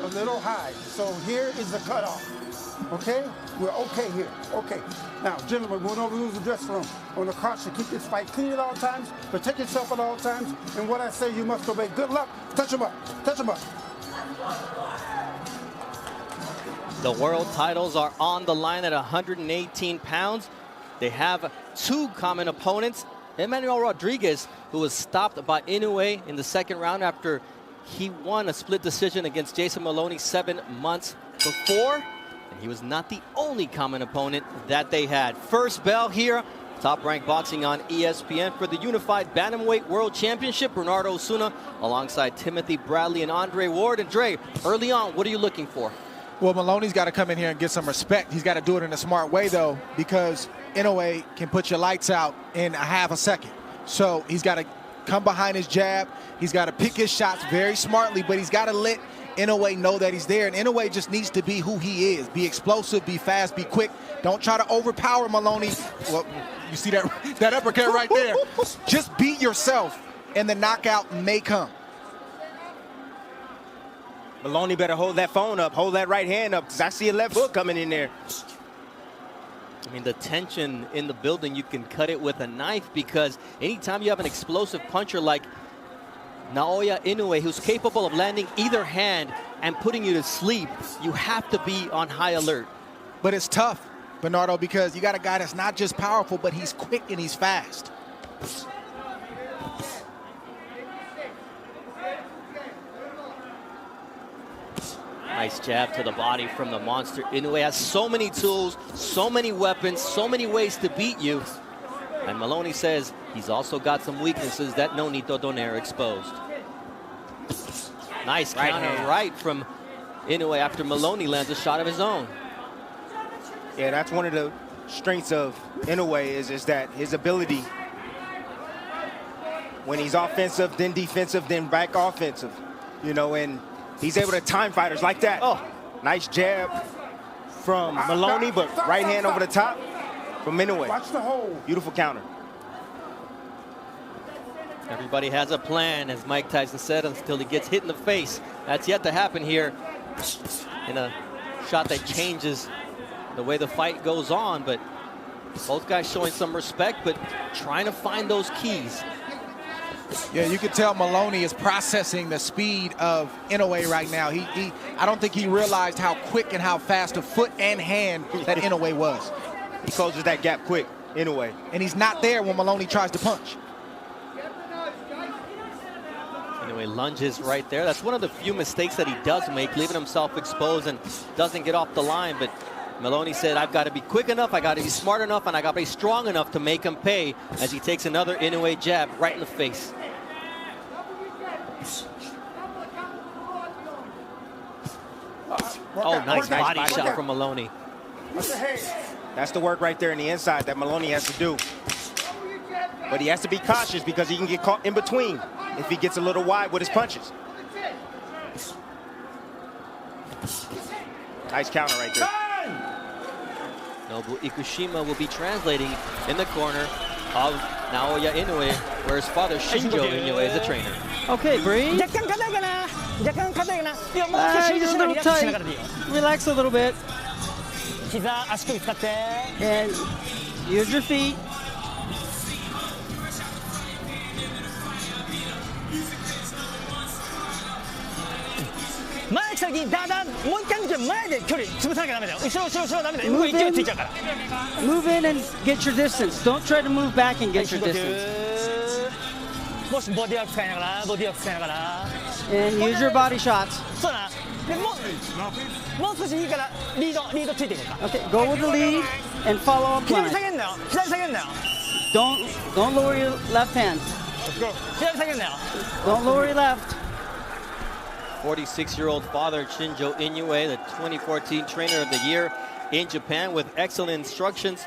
a little high. So here is the cutoff. Okay? We're okay here. Okay. Now, gentlemen, we don't lose the dressing room. On the caution, keep this fight clean at all times. Protect yourself at all times. And what I say, you must obey. Good luck. Touch him up. Touch him up. The world titles are on the line at 118 pounds. They have two common opponents. Emmanuel Rodriguez, who was stopped by Inoue in the second round after he won a split decision against Jason Moloney 7 months before. And he was not the only common opponent that they had. First bell here, Top Rank Boxing on ESPN for the Unified Bantamweight World Championship. Bernardo Osuna alongside Timothy Bradley and Andre Ward. And Dre, early on, what are you looking for? Well, Moloney's got to come in here and get some respect. He's got to do it in a smart way, though, because Inoue can put your lights out in a half a second. So he's got to come behind his jab. He's got to pick his shots very smartly, but he's got to let Inoue know that he's there. And Inoue just needs to be who he is. Be explosive, be fast, be quick. Don't try to overpower Moloney. Well, you see that uppercut right there. Just be yourself, and the knockout may come. Moloney better hold that phone up, hold that right hand up, because I see a left hook coming in there. I mean, the tension in the building, you can cut it with a knife, because anytime you have an explosive puncher like Naoya Inoue, who's capable of landing either hand and putting you to sleep, you have to be on high alert. But it's tough, Bernardo, because you got a guy that's not just powerful, but he's quick and he's fast. Nice jab to the body from the monster. Inoue has so many tools, so many weapons, so many ways to beat you. And Moloney says he's also got some weaknesses that Nonito Donaire exposed. Nice counter right from Inoue after Moloney lands a shot of his own. Yeah, that's one of the strengths of Inoue is that his ability, when he's offensive, then defensive, then back offensive, you know, and he's able to time fighters like that. Oh, nice jab from Moloney, but right hand over the top from Inoue. Watch the hold. Beautiful counter. Everybody has a plan, as Mike Tyson said, until he gets hit in the face. That's yet to happen here in a shot that changes the way the fight goes on. But both guys showing some respect, but trying to find those keys. Yeah, you can tell Moloney is processing the speed of Inoue right now. I don't think he realized how quick and how fast a foot and hand that Inoue was. He closes that gap quick, Inoue. And he's not there when Moloney tries to punch. Inoue lunges right there. That's one of the few mistakes that he does make, leaving himself exposed and doesn't get off the line. But Moloney said, I've got to be quick enough, I got to be smart enough, and I got to be strong enough to make him pay, as he takes another Inoue jab right in the face. Oh, nice body shot from Moloney. That's the work right there in the inside that Moloney has to do. But he has to be cautious, because he can get caught in between if he gets a little wide with his punches. Nice counter right there. Nobu Ikushima will be translating in the corner of Naoya Inoue, where his father Shinjo Inoue is a trainer. Okay, breathe. He's a little tight. Relax a little bit. And use your feet. Move in and get your distance. Don't try to move back and get your distance. And use your body shots. Okay, go with the lead and follow up line. Don't lower your left hand. Don't lower your left. 46-year-old father Shinjo Inoue, the 2014 Trainer of the Year in Japan, with excellent instructions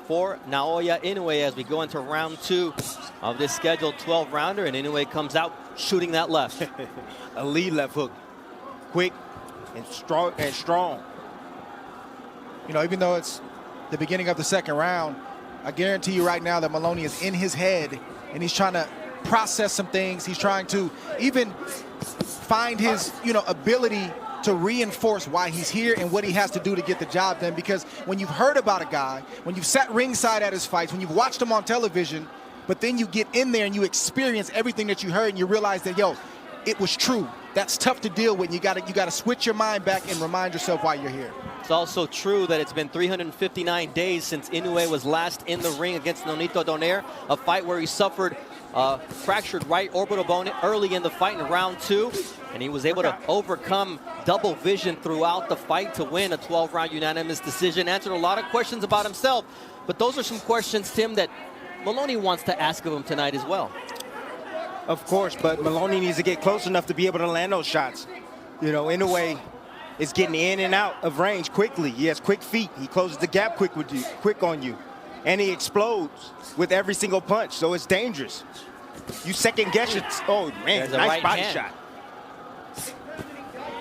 for Naoya Inoue as we go into round 2 of this scheduled 12-rounder, and Inoue comes out shooting that left. A lead left hook, quick and strong. You know, even though it's the beginning of the second round, I guarantee you right now that Moloney is in his head and he's trying to process some things. He's trying to even find his, ability to reinforce why he's here and what he has to do to get the job done. Because when you've heard about a guy, when you've sat ringside at his fights, when you've watched him on television, but then you get in there and you experience everything that you heard and you realize that, yo, it was true. That's tough to deal with. You got to switch your mind back and remind yourself why you're here. It's also true that it's been 359 days since Inoue was last in the ring against Nonito Donaire, a fight where he suffered fractured right orbital bone early in the fight in round 2, and he was able to overcome double vision throughout the fight to win a 12-round unanimous decision. Answered a lot of questions about himself, but those are some questions, Tim, that Moloney wants to ask of him tonight as well. Of course, but Moloney needs to get close enough to be able to land those shots. You know, Inoue is getting in and out of range quickly. He has quick feet. He closes the gap quick on you. And he explodes with every single punch, so it's dangerous. You second guess it. Oh, man, nice right body hand. shot.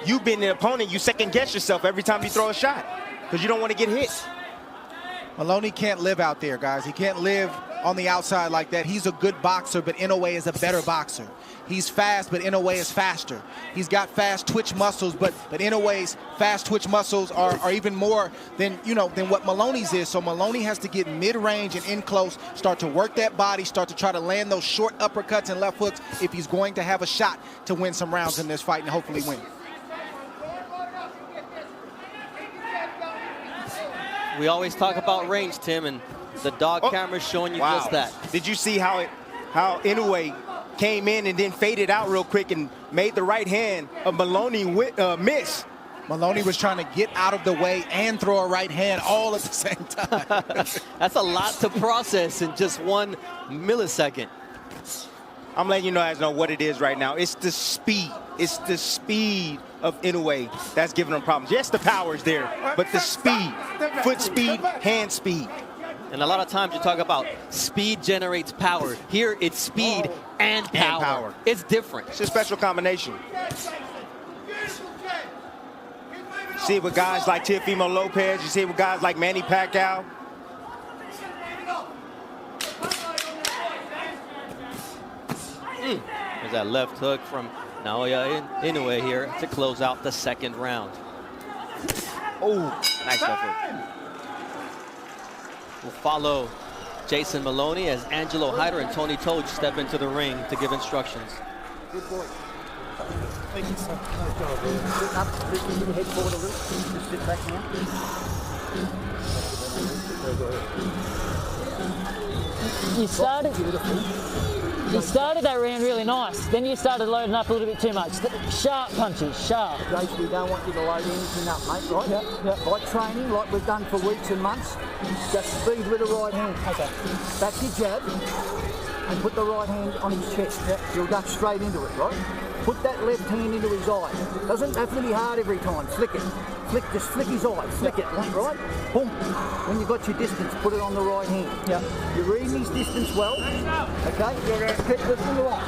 You've been the opponent. You second guess yourself every time you throw a shot because you don't want to get hit. Moloney can't live out there, guys. He can't live on the outside like that. He's a good boxer, but Inoue is a better boxer. He's fast, but Inoue is faster. He's got fast twitch muscles, but Inoue's fast twitch muscles are even more than what Moloney's is. So Moloney has to get mid-range and in close, start to work that body, start to try to land those short uppercuts and left hooks if he's going to have a shot to win some rounds in this fight and hopefully win. We always talk about range, Tim, and the dog camera's showing you just that. Did you see how Inoue came in and then faded out real quick and made the right hand of Moloney miss? Moloney was trying to get out of the way and throw a right hand all at the same time. That's a lot to process in just 1 millisecond. I'm letting you guys know what it is right now. It's the speed. It's the speed of Inoue that's giving him problems. Yes, the power is there, but the speed, foot speed, hand speed. And a lot of times you talk about speed generates power. Here it's speed and power. It's different. It's a special combination. You see it with guys like Teofimo Lopez. You see it with guys like Manny Pacquiao. There's that left hook from Naoya Inoue here to close out the second round. Oh, nice left hook. We'll follow Jason Moloney as Angelo Hyder and Tony Toge step into the ring to give instructions. Good boy. Thank you, sir. Sit up, lift your head forward a little. Just sit back now. You started that round really nice. Then you started loading up a little bit too much. Sharp punches, sharp. Jace, we don't want you to load anything up, mate, right? Yep. Like training, like we've done for weeks and months, just speed with the right hand. Okay. Back your jab and put the right hand on his chest. Yep. You'll duck straight into it, right? Put that left hand into his eye. Doesn't have to be hard every time. Flick it. Just flick his eye. Flick it, right? Boom. When you've got your distance, put it on the right hand. Yep. You're reading his distance well. Okay? Just keep lifting you up.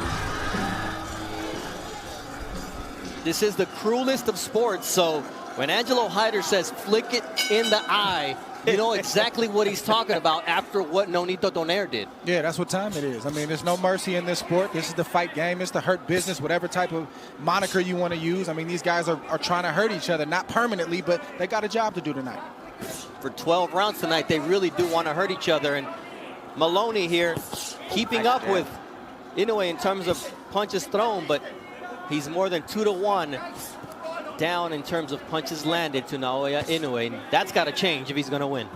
This is the cruelest of sports, so when Angelo Hyder says flick it in the eye, you know exactly what he's talking about after what Nonito Donaire did. Yeah, that's what time it is. I mean, there's no mercy in this sport. This is the fight game. It's the hurt business, whatever type of moniker you want to use. I mean, these guys are trying to hurt each other, not permanently, but they got a job to do tonight. For 12 rounds tonight, they really do want to hurt each other. And Moloney here keeping up with Inoue in terms of punches thrown, but he's more than 2-1 down in terms of punches landed to Naoya Inoue. And that's got to change if he's going to win.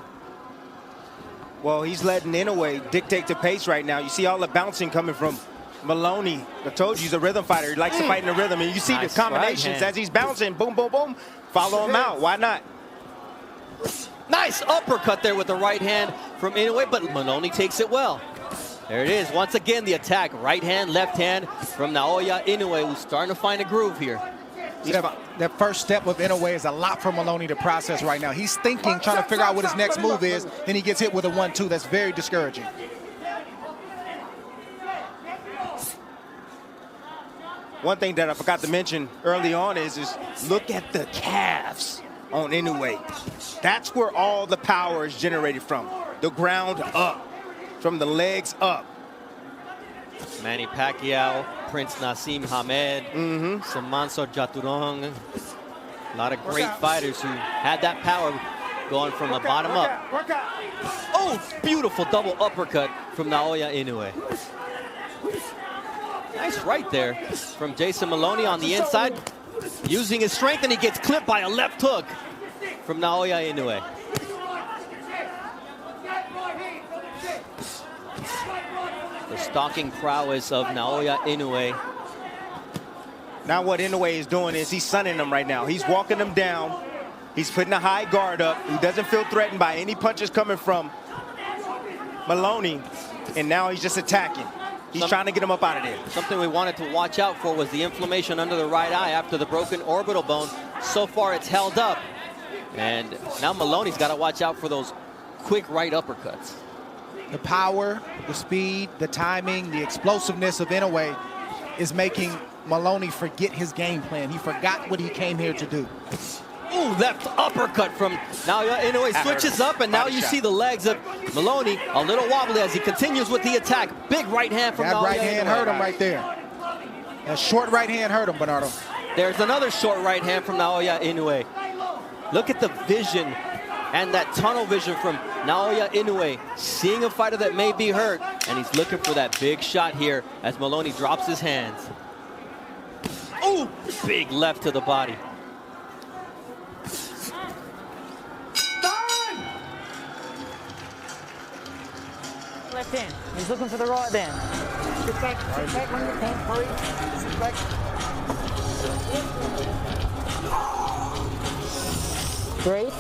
Well, he's letting Inoue dictate the pace right now. You see all the bouncing coming from Moloney. I told you he's a rhythm fighter. He likes to fight in the rhythm. And you see Nice the combinations as he's bouncing. Boom, boom, boom. Follow him out. Why not? Nice uppercut there with the right hand from Inoue, but Moloney takes it well. There it is. Once again, the attack. Right hand, left hand from Naoya Inoue, who's starting to find a groove here. That first step with Inoue is a lot for Moloney to process right now. He's thinking, trying to figure out what his next move is, then he gets hit with a 1-2. That's very discouraging. One thing that I forgot to mention early on is look at the calves on Inoue. That's where all the power is generated from. The ground up, from the legs up. Manny Pacquiao, Prince Nassim Hamed, Samanso Jaturong. A lot of great fighters who had that power going from the bottom up. Oh, beautiful double uppercut from Naoya Inoue. Nice right there from Jason Moloney on the inside. Using his strength, and he gets clipped by a left hook from Naoya Inoue. The stalking prowess of Naoya Inoue. Now what Inoue is doing is he's sunning them right now. He's walking them down. He's putting a high guard up. He doesn't feel threatened by any punches coming from Moloney. And now he's just attacking. He's trying to get him up out of there. Something we wanted to watch out for was the inflammation under the right eye after the broken orbital bone. So far, it's held up. And now Moloney's got to watch out for those quick right uppercuts. The power, the speed, the timing, the explosiveness of Inoue is making Moloney forget his game plan. He forgot what he came here to do. Ooh, left uppercut from Naoya Inoue. Switches up, and now you see the legs of Moloney a little wobbly as he continues with the attack. Big right hand from Naoya Inoue. That right hand hurt him right there. That short right hand hurt him, Bernardo. There's another short right hand from Naoya Inoue. Look at the vision and that tunnel vision from Naoya Inoue. Seeing a fighter that may be hurt, and he's looking for that big shot here as Moloney drops his hands. Ooh, big left to the body. Left hand. He's looking for the right then. Sit back when you can, please. Sit back. Breathe.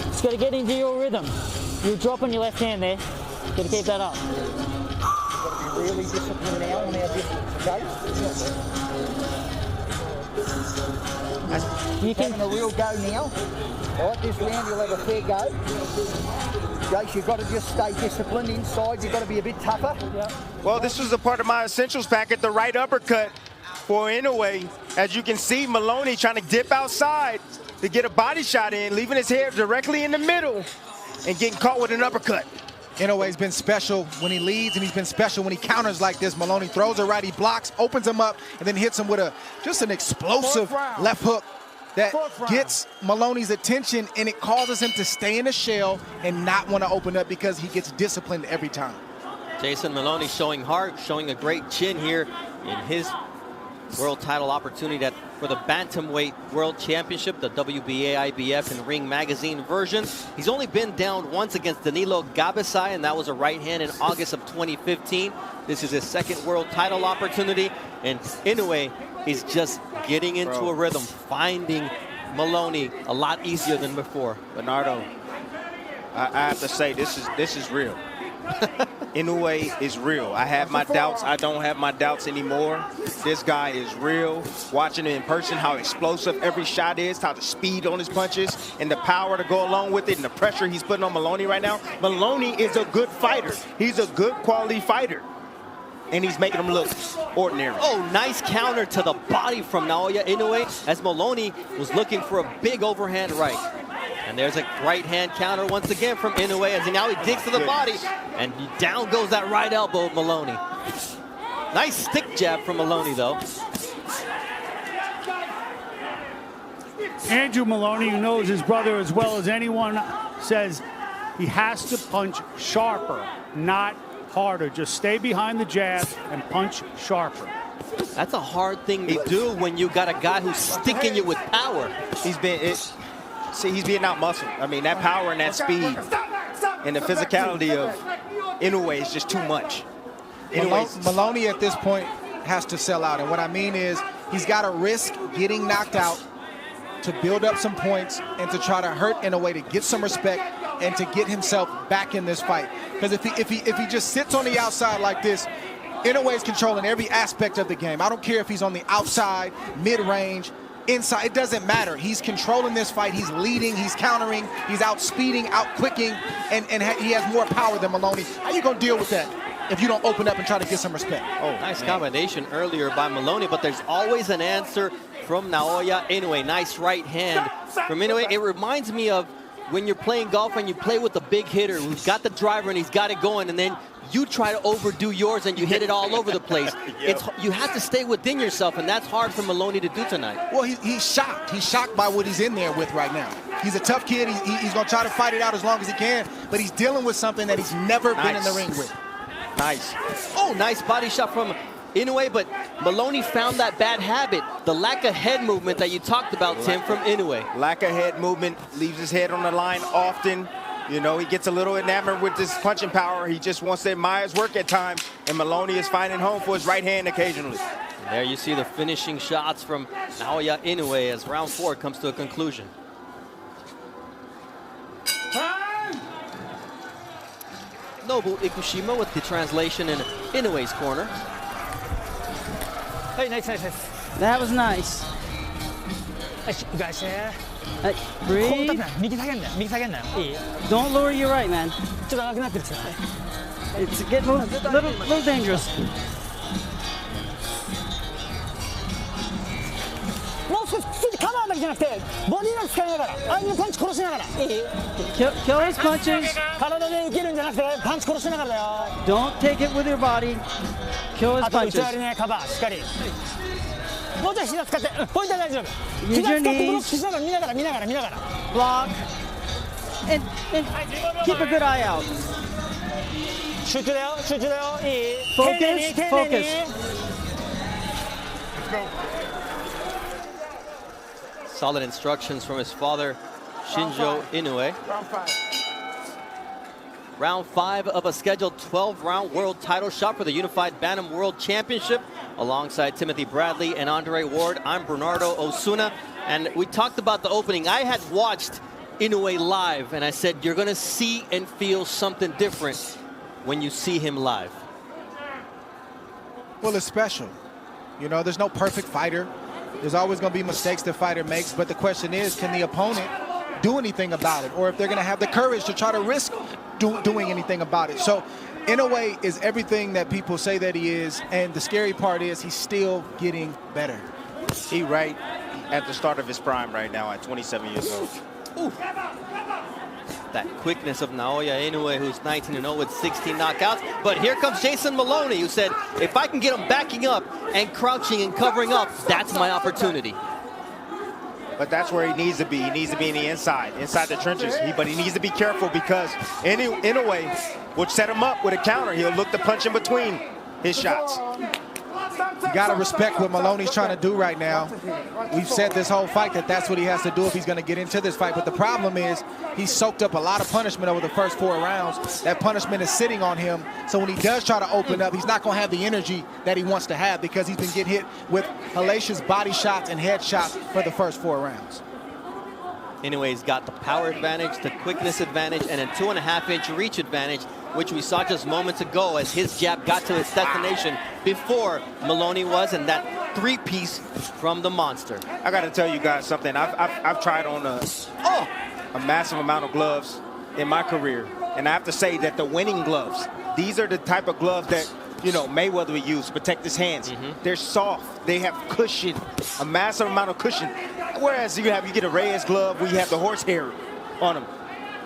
Just got to get into your rhythm. You're dropping your left hand there. Got to keep that up. You've got to be really disciplined now on our distance, okay? You can Having a real go now. All right, this round you'll have a fair go. Jace, you've got to just stay disciplined inside. You've got to be a bit tougher. Well, this was a part of my essentials packet, the right uppercut for Inoue. As you can see, Moloney trying to dip outside to get a body shot in, leaving his hair directly in the middle and getting caught with an uppercut. Inoue's been special when he leads, and he's been special when he counters like this. Moloney throws a right, he blocks, opens him up, and then hits him with just an explosive left hook that gets Moloney's attention, and it causes him to stay in the shell and not want to open up because he gets disciplined every time. Jason Moloney showing heart, showing a great chin here in his world title opportunity for the Bantamweight World Championship, the WBA, IBF, and Ring Magazine version. He's only been down once against Danilo Gabasai, and that was a right hand in August of 2015. This is his second world title opportunity, and Inoue is just getting into a rhythm, finding Moloney a lot easier than before. Bernardo, I have to say, this is real. Inoue is real. I have my doubts. I don't have my doubts anymore. This guy is real. Watching him in person, how explosive every shot is, how the speed on his punches, and the power to go along with it, and the pressure he's putting on Moloney right now. Moloney is a good fighter. He's a good quality fighter. And he's making him look ordinary. Oh, nice counter to the body from Naoya Inoue as Moloney was looking for a big overhand right. And there's a right hand counter once again from Inoue as now he digs to the body. And down goes that right elbow of Moloney. Nice stick jab from Moloney, though. Andrew Moloney, who knows his brother as well as anyone, says he has to punch sharper, not harder. Just stay behind the jab and punch sharper. That's a hard thing to do when you got a guy who's sticking you with power. He's being out muscled. I mean, that power and that speed and the physicality of Inoue is just too much. Moloney at this point has to sell out. And what I mean is he's got to risk getting knocked out to build up some points and to try to hurt Inoue to get some respect and to get himself back in this fight. Because if he just sits on the outside like this, Inoue is controlling every aspect of the game. I don't care if he's on the outside, mid-range, inside. It doesn't matter. He's controlling this fight. He's leading. He's countering. He's out-speeding, out-quicking, and he has more power than Moloney. How you going to deal with that if you don't open up and try to get some respect? Oh, nice combination earlier by Moloney, but there's always an answer from Naoya Inoue. Nice right hand from Inoue. It reminds me of when you're playing golf and you play with a big hitter who's got the driver and he's got it going, and then you try to overdo yours and you hit it all over the place. You have to stay within yourself, and that's hard for Moloney to do tonight. Well, he's shocked. He's shocked by what he's in there with right now. He's a tough kid. He's going to try to fight it out as long as he can, but he's dealing with something that he's never been in the ring with. Nice. Oh, nice body shot from Inoue, but Moloney found that bad habit, the lack of head movement that you talked about, Tim, from Inoue. Lack of head movement, leaves his head on the line often. You know, he gets a little enamored with his punching power. He just wants to admire his work at times, and Moloney is finding home for his right hand occasionally. There you see the finishing shots from Naoya Inoue as round 4 comes to a conclusion. Nobu Ikushima with the translation in Inoue's corner. Hey, nice. That was nice. Breathe. Don't lower your right, man. It's getting a little dangerous. Kill his punches. Don't take it with your body. Kill his punches. Use your knees. Block. And keep a good eye out. Focus. Solid instructions from his father, Shinjo Inoue. Round 5 of a scheduled 12-round world title shot for the Unified Bantam World Championship. Alongside Timothy Bradley and Andre Ward, I'm Bernardo Osuna. And we talked about the opening. I had watched Inoue live, and I said, you're going to see and feel something different when you see him live. Well, it's special. You know, there's no perfect fighter. There's always going to be mistakes the fighter makes, but the question is, can the opponent do anything about it? Or if they're going to have the courage to try to risk doing anything about it. So Inoue is everything that people say that he is, and the scary part is he's still getting better. He right at the start of his prime right now at 27 years old. Ooh. That quickness of Naoya Inoue, who's 19-0 with 16 knockouts. But here comes Jason Moloney, who said, if I can get him backing up and crouching and covering up, that's my opportunity. But that's where he needs to be. He needs to be in the inside the trenches. But he needs to be careful because Inoue will set him up with a counter. He'll look to punch in between his shots. You got to respect what Moloney's trying to do right now. We've said this whole fight that that's what he has to do if he's going to get into this fight. But the problem is he's soaked up a lot of punishment over the first 4 rounds. That punishment is sitting on him. So when he does try to open up, he's not going to have the energy that he wants to have because he's been getting hit with hellacious body shots and head shots for the first 4 rounds. Inoue's got the power advantage, the quickness advantage, and a 2.5-inch reach advantage, which we saw just moments ago as his jab got to its destination before Moloney was, and that 3-piece from the monster. I got to tell you guys something. I've tried on a massive amount of gloves in my career, and I have to say that the winning gloves, these are the type of gloves that, you know, Mayweather would use to protect his hands. They're soft. They have cushion, a massive amount of cushion. Whereas you get a Reyes glove where you have the horsehair on them.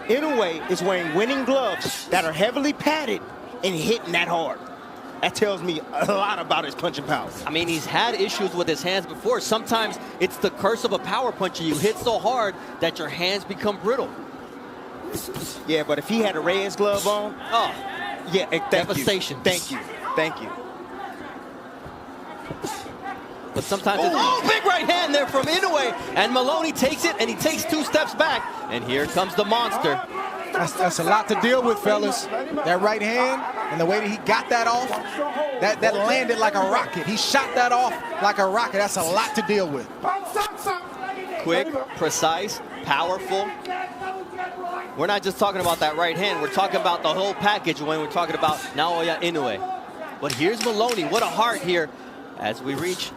Inoue is wearing winning gloves that are heavily padded and hitting that hard. That tells me a lot about his punching power. I mean, he's had issues with his hands before. Sometimes it's the curse of a power puncher. You hit so hard that your hands become brittle. Yeah, but if he had a Reyes glove on, yeah, devastation. Thank you. But sometimes it's, big right hand there from Inoue, and Moloney takes it, and he takes 2 steps back, and here comes the monster. That's a lot to deal with, fellas. That right hand and the way that he got that off, that landed like a rocket. He shot that off like a rocket. That's a lot to deal with. Quick, precise, powerful. We're not just talking about that right hand. We're talking about the whole package when we're talking about Naoya Inoue. But here's Moloney. What a heart here as we reach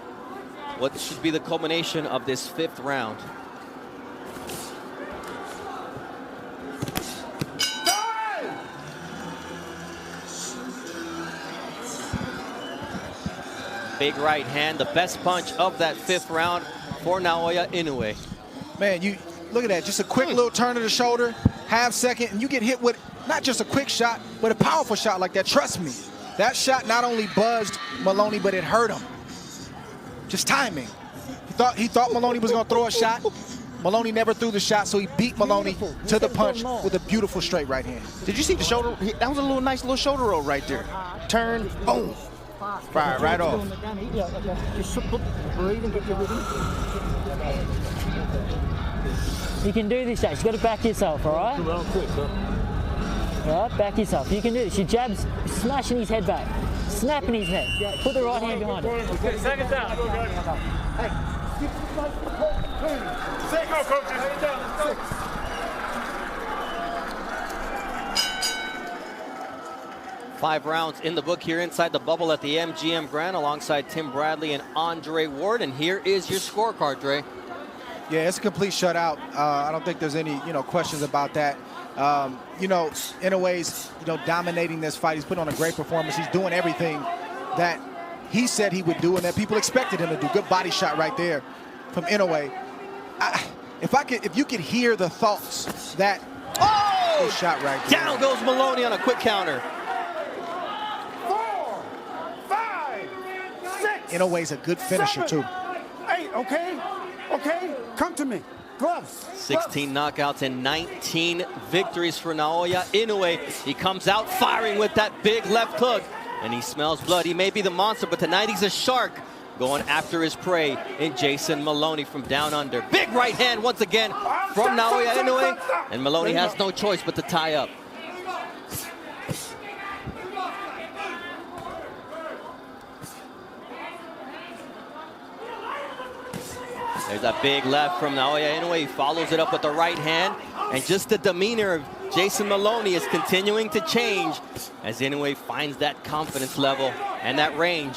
what should be the culmination of this 5th round. Big right hand, the best punch of that 5th round for Naoya Inoue. Man, Look at that, just a quick little turn of the shoulder, half second, and you get hit with not just a quick shot, but a powerful shot like that. Trust me, that shot not only buzzed Moloney, but it hurt him. Just timing. He thought Moloney was gonna throw a shot. Moloney never threw the shot, so he beat Moloney to the punch with a beautiful straight right hand. Did you see the shoulder? That was a nice little shoulder roll right there. Turn, boom. Fire right off. Just breathe and get your rhythm. You can do this, Jace. You got to back yourself, all right? All right, back yourself. You can do this. Your jab's smashing his head back, snapping his neck. Put the right hand behind it. Seconds out. Hey, give the Say go, coaches. 5 rounds in the book here inside the bubble at the MGM Grand alongside Tim Bradley and Andre Ward. And here is your scorecard, Dre. Yeah, it's a complete shutout. I don't think there's any, questions about that. Inoue's, dominating this fight. He's putting on a great performance. He's doing everything that he said he would do and that people expected him to do. Good body shot right there from Inoue. If you could hear the thoughts that shot right there. Down goes Moloney on a quick counter. 4, 5, 6. Inoue's a good finisher, 7, too. 8, okay? Okay, come to me. Gloves. 16 knockouts and 19 victories for Naoya Inoue. He comes out firing with that big left hook, and he smells blood. He may be the monster, but tonight he's a shark going after his prey in Jason Moloney from down under. Big right hand once again from Naoya Inoue, and Moloney has no choice but to tie up. There's a big left from Naoya Inoue. He follows it up with the right hand. And just the demeanor of Jason Moloney is continuing to change as Inoue finds that confidence level and that range.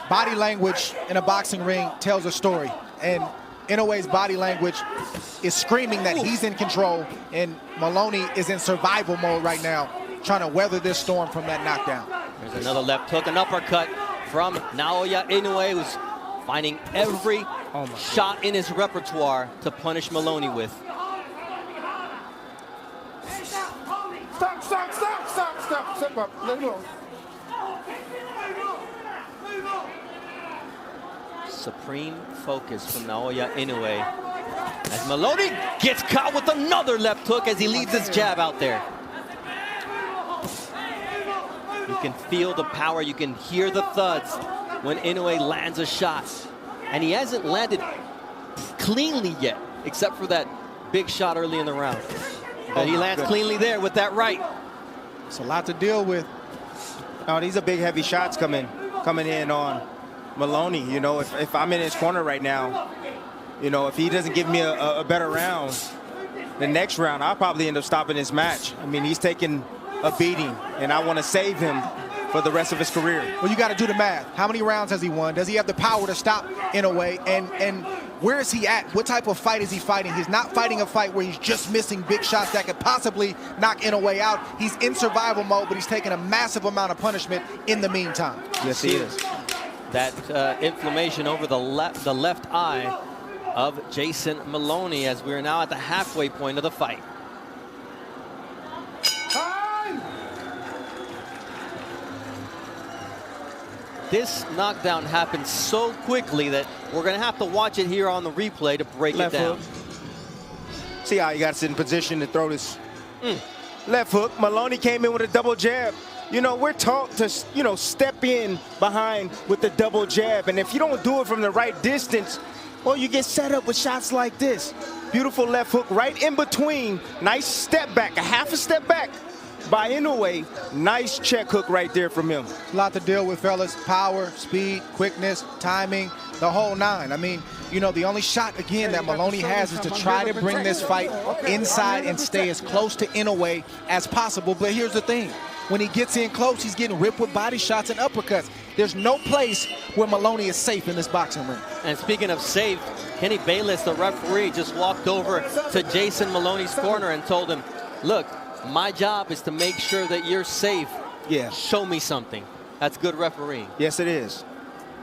Body language in a boxing ring tells a story. And Inoue's body language is screaming that he's in control. And Moloney is in survival mode right now, trying to weather this storm from that knockdown. There's another left hook, an uppercut from Naoya Inoue, who's finding every shot in his repertoire to punish Moloney with. Step up. Let go. Supreme focus from Naoya Inoue as Moloney gets caught with another left hook as he leaves his jab out there. You can feel the power, you can hear the thuds when Inoue lands a shot. And he hasn't landed cleanly yet, except for that big shot early in the round. But he lands cleanly there with that right. It's a lot to deal with. Oh, these are big, heavy shots coming in on Moloney. If I'm in his corner right now, if he doesn't give me a better round, the next round, I'll probably end up stopping this match. I mean, he's taking a beating, and I want to save him for the rest of his career. Well, you got to do the math. How many rounds has he won? Does he have the power to stop Inoue? And where is he at? What type of fight is he fighting? He's not fighting a fight where he's just missing big shots that could possibly knock Inoue out. He's in survival mode, but he's taking a massive amount of punishment in the meantime. Yes, he is. That inflammation over the left eye of Jason Moloney as we are now at the halfway point of the fight. This knockdown happened so quickly that we're going to have to watch it here on the replay to break it down. Hook. See how you got to sit in position to throw this left hook. Moloney came in with a double jab. We're taught to, step in behind with the double jab. And if you don't do it from the right distance, well, you get set up with shots like this. Beautiful left hook right in between. Nice step back, a half a step back by Inoue. Nice check hook right there from him. A lot to deal with, fellas. Power, speed, quickness, timing, the whole nine. I mean, the only shot, again, that Moloney has is to try to bring this fight inside and stay as close to Inoue as possible. But here's the thing. When he gets in close, he's getting ripped with body shots and uppercuts. There's no place where Moloney is safe in this boxing ring. And speaking of safe, Kenny Bayless, the referee, just walked over to Jason Moloney's corner and told him, look, my job is to make sure that you're safe. Yeah. Show me something. That's good refereeing. Yes, it is.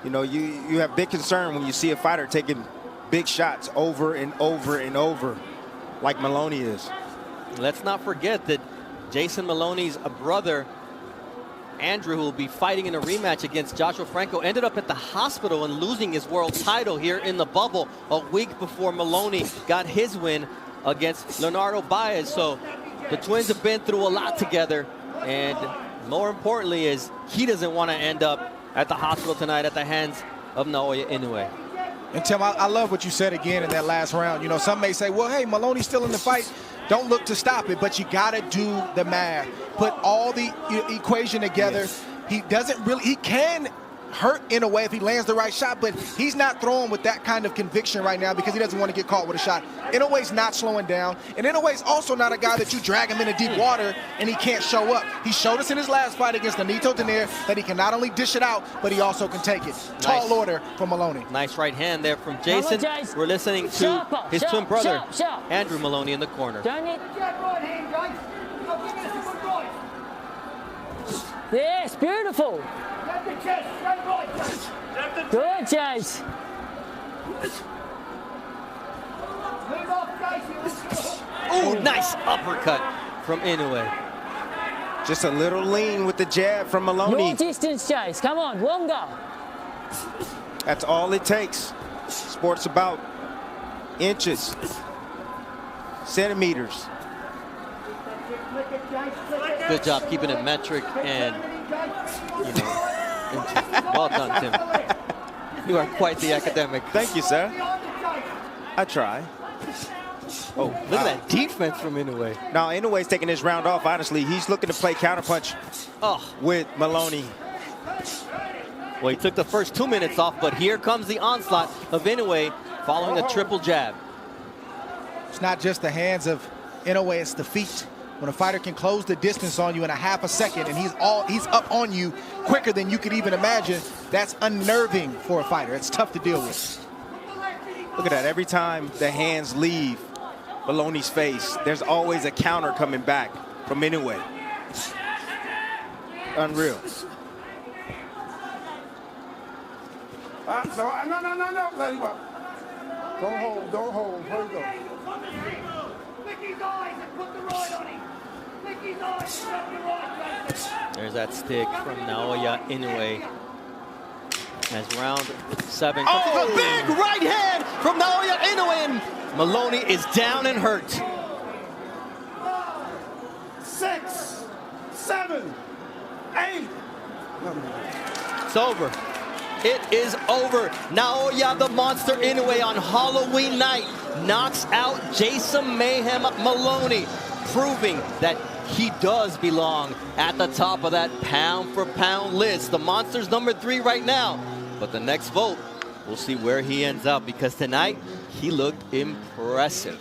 You have big concern when you see a fighter taking big shots over and over and over like Moloney is. Let's not forget that Jason Moloney's brother, Andrew, who will be fighting in a rematch against Joshua Franco, ended up at the hospital and losing his world title here in the bubble a week before Moloney got his win against Leonardo Baez. So the twins have been through a lot together, and more importantly is he doesn't want to end up at the hospital tonight at the hands of Naoya Inoue. And Tim, I love what you said again in that last round. You know, some may say, well, hey, Moloney's still in the fight. Don't look to stop it, but you got to do the math. Put all the equation together. Yes. He can hurt Inoue if he lands the right shot, but he's not throwing with that kind of conviction right now because he doesn't want to get caught with a shot. Inoue's not slowing down, and Inoue's also not a guy that you drag him into deep water and he can't show up. He showed us in his last fight against Nonito Donaire that he can not only dish it out, but he also can take it. Tall order from Moloney. Nice right hand there from Jason. We're listening to his twin brother, Andrew Moloney, in the corner. Yes, beautiful. Good, Chase. Oh, nice uppercut from Inoue. Just a little lean with the jab from Moloney. Your distance, Chase. Come on, longer. That's all it takes. Sport's about inches, centimeters. Good job keeping it metric and, well done, Tim. You are quite the academic. Thank you, sir. I try. Oh, look at that defense from Inoue. Now, Inoue's taking this round off, honestly. He's looking to play counterpunch with Moloney. Well, he took the first 2 minutes off, but here comes the onslaught of Inoue following a triple jab. It's not just the hands of Inoue, it's the feet. When a fighter can close the distance on you in a half a second and he's up on you quicker than you could even imagine, that's unnerving for a fighter. It's tough to deal with. Look at that. Every time the hands leave Moloney's face, there's always a counter coming back from Inoue. Unreal. No. Let him up. Don't hold. Here we go. There's that stick from Naoya Inoue. As round 7. Oh, a big right hand from Naoya Inoue, and Moloney is down and hurt. 6, 7, 8. It's over. It is over. Naoya the Monster Inoue on Halloween night knocks out Jason Mayhem Moloney, proving that he does belong at the top of that pound-for-pound list. The Monster's #3 right now, but the next vote, we'll see where he ends up, because tonight he looked impressive.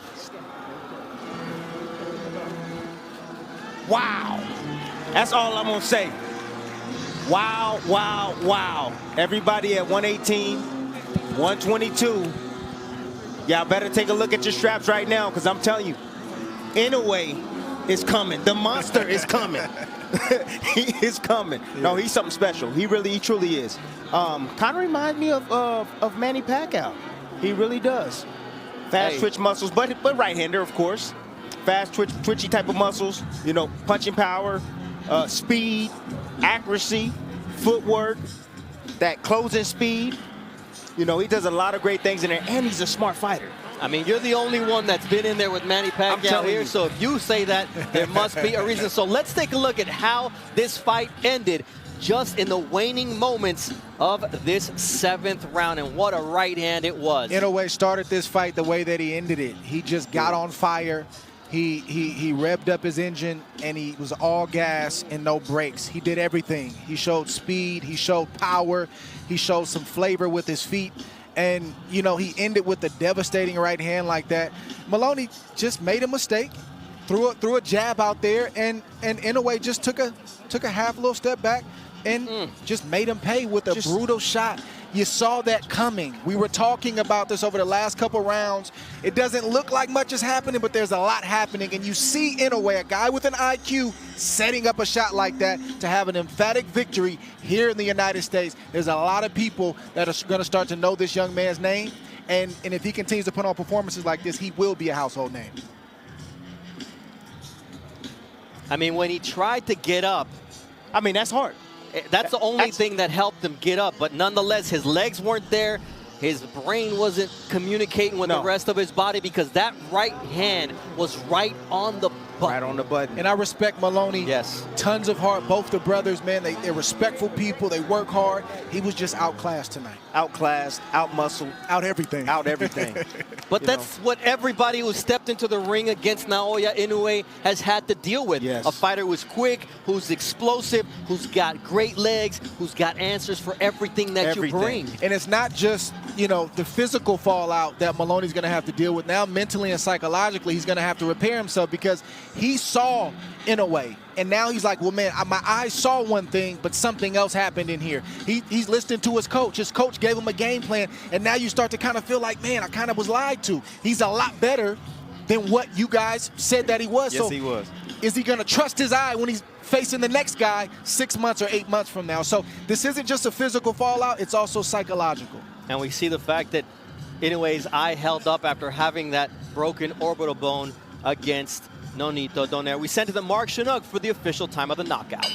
Wow. That's all I'm going to say. Wow, wow, wow. Everybody at 118, 122. Y'all better take a look at your straps right now, because I'm telling you, Inoue is coming. The Monster is coming. He is coming. No, he's something special. He truly is. Kind of reminds me of Manny Pacquiao. He really does. Fast twitch muscles, but right-hander, of course. Fast twitchy type of muscles. You know, punching power, speed, accuracy, footwork, that closing speed. You know, he does a lot of great things in there, and he's a smart fighter. I mean, you're the only one that's been in there with Manny Pacquiao here, so if you say that, there must be a reason. So let's take a look at how this fight ended just in the waning moments of this 7th round, and what a right hand it was. Inoue started this fight the way that he ended it. He just got on fire. He revved up his engine, and he was all gas and no brakes. He did everything. He showed speed, he showed power, he showed some flavor with his feet. And, you know, he ended with a devastating right hand like that. Moloney just made a mistake, threw a jab out there, and Inoue just took a half little step back and just made him pay with a brutal shot. You saw that coming. We were talking about this over the last couple rounds. It doesn't look like much is happening, but there's a lot happening. And you see Inoue, a guy with an IQ, setting up a shot like that to have an emphatic victory here in the United States. There's a lot of people that are going to start to know this young man's name, And if he continues to put on performances like this, he will be a household name. I mean, when he tried to get up, I mean, that's hard. That's the only thing that helped him get up. But nonetheless, his legs weren't there. His brain wasn't communicating with the rest of his body because that right hand was right on the button. Right on the button. And I respect Moloney. Yes. Tons of heart. Both the brothers, man, they're respectful people. They work hard. He was just outclassed tonight. Outclassed, out-muscled. Out everything. Out everything. But that's what everybody who stepped into the ring against Naoya Inoue has had to deal with. Yes. A fighter who's quick, who's explosive, who's got great legs, who's got answers for everything that you bring. And it's not just, you know, the physical fallout that Moloney's going to have to deal with. Now, mentally and psychologically, he's going to have to repair himself because he saw Inoue. And now he's like, well, man, my eyes saw one thing, but something else happened in here. He's listening to his coach. His coach gave him a game plan, and now you start to kind of feel like, man, I kind of was lied to. He's a lot better than what you guys said that he was. Yes, so he was. Is he going to trust his eye when he's facing the next guy 6 months or 8 months from now? So this isn't just a physical fallout. It's also psychological. And we see the fact that Inoue's eye held up after having that broken orbital bone against Nonito Donaire. We sent to the Mark Chinook for the official time of the knockout.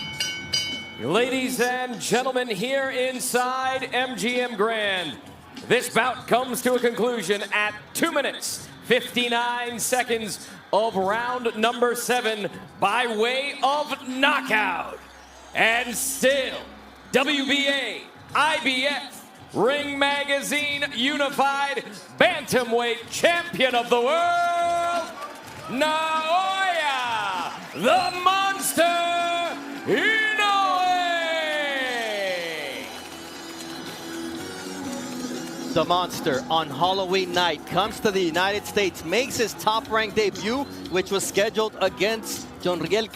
Ladies and gentlemen, here inside MGM Grand, this bout comes to a conclusion at 2 minutes, 59 seconds of round number 7 by way of knockout. And still, WBA, IBF, Ring Magazine Unified Bantamweight Champion of the World, Naoya, the Monster, Inoue! The Monster on Halloween night comes to the United States, makes his top-ranked debut, which was scheduled against Jonriel